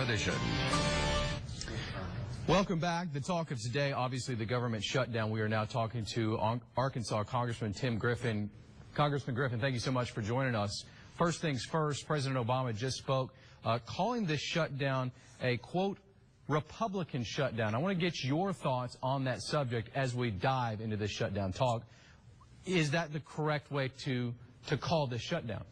edition. Welcome back. The talk of today, obviously the government shutdown. We are now talking to Arkansas Congressman Tim Griffin. Congressman Griffin, thank you so much for joining us. First things first, President Obama just spoke, calling this shutdown a, quote, Republican shutdown. I want to get your thoughts on that subject as we dive into this shutdown talk. Is that the correct way to call this shutdown?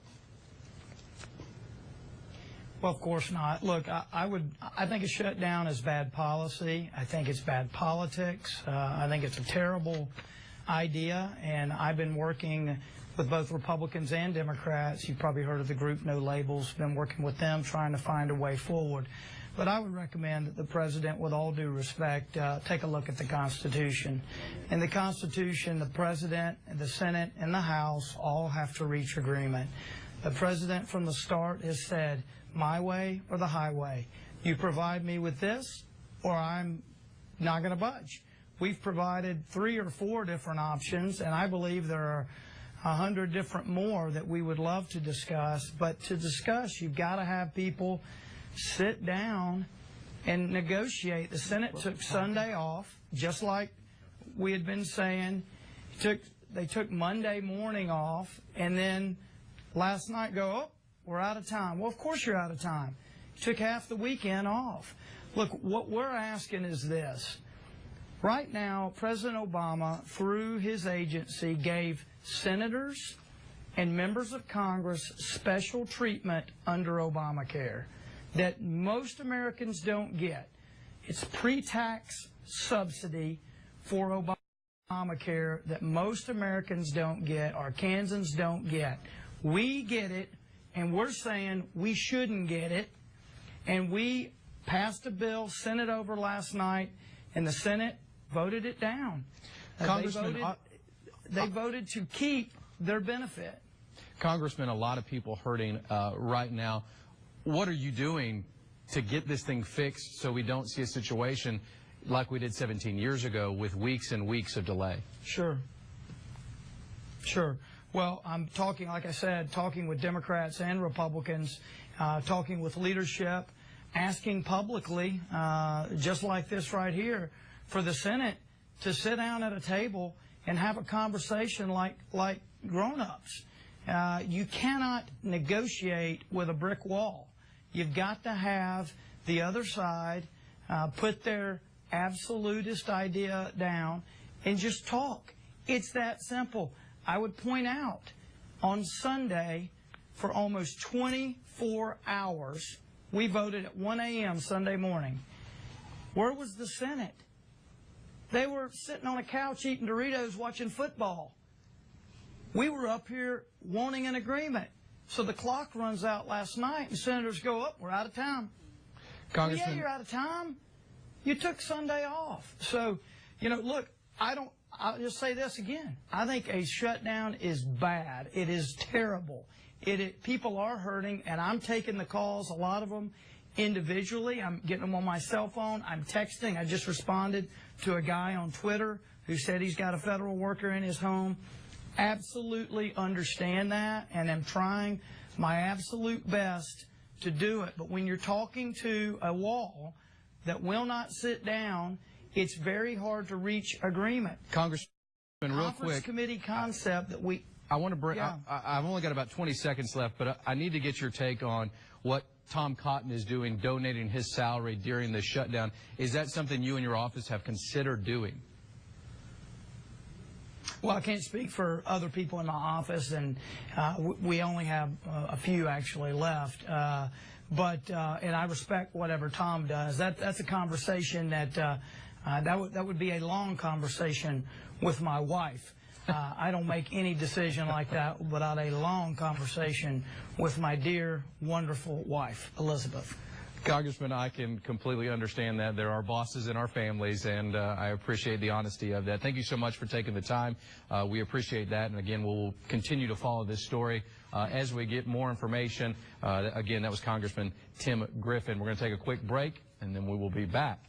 Well, of course not. Look, I think a shutdown is bad policy. I think it's bad politics. I think it's a terrible idea, and I've been working with both Republicans and Democrats. You've probably heard of the group No Labels. Been working with them, trying to find a way forward. But I would recommend that the President, with all due respect, take a look at the Constitution. In the Constitution, the President, the Senate, and the House all have to reach agreement. The President from the start has said, my way or the highway. You provide me with this, or I'm not going to budge. We've provided 3 or 4 different options, and I believe there are 100 different more that we would love to discuss. But to discuss, you've got to have people sit down and negotiate. The Senate took Sunday off, just like we had been saying. They took Monday morning off, and then last night go, oh, we're out of time. Well, of course you're out of time. You took half the weekend off. Look, what we're asking is this. Right now, President Obama, through his agency, gave senators and members of Congress special treatment under Obamacare that most Americans don't get. It's pre-tax subsidy for Obamacare that most Americans don't get, Arkansans don't get. We get it, and we're saying we shouldn't get it. And we passed a bill, sent it over last night, and the Senate voted it down. They voted to keep their benefit. Congressman, a lot of people hurting right now. What are you doing to get this thing fixed so we don't see a situation like we did 17 years ago with weeks and weeks of delay? Sure. Well, I'm talking, like I said, talking with Democrats and Republicans, talking with leadership, asking publicly, just like this right here, for the Senate to sit down at a table and have a conversation like grown-ups. You cannot negotiate with a brick wall. You've got to have the other side put their absolutist idea down and just talk. It's that simple. I would point out, on Sunday, for almost 24 hours, we voted at 1 a.m. Sunday morning. Where was the Senate? They were sitting on a couch eating Doritos watching football. We were up here wanting an agreement. So the clock runs out last night, and senators go, oh, we're out of time. Congressman, well, yeah, you're out of time. You took Sunday off. So, you know, look, I'll just say this again. I think a shutdown is bad. It is terrible. People are hurting, and I'm taking the calls, a lot of them individually. I'm getting them on my cell phone. I'm texting. I just responded to a guy on Twitter who said he's got a federal worker in his home. Absolutely understand that, and I'm trying my absolute best to do it. But when you're talking to a wall that will not sit down, it's very hard to reach agreement. Congressman, real quick, committee concept that we... I want to bring... Yeah. I've only got about 20 seconds left, but I need to get your take on what Tom Cotton is doing, donating his salary during the shutdown. Is that something you and your office have considered doing? Well, I can't speak for other people in my office, and we only have a few actually left. And I respect whatever Tom does. That's a conversation that would be a long conversation with my wife. I don't make any decision like that without a long conversation with my dear, wonderful wife, Elizabeth. Congressman, I can completely understand that. There are bosses in our families, and I appreciate the honesty of that. Thank you so much for taking the time. We appreciate that, and again, we'll continue to follow this story as we get more information. Again, that was Congressman Tim Griffin. We're going to take a quick break, and then we will be back.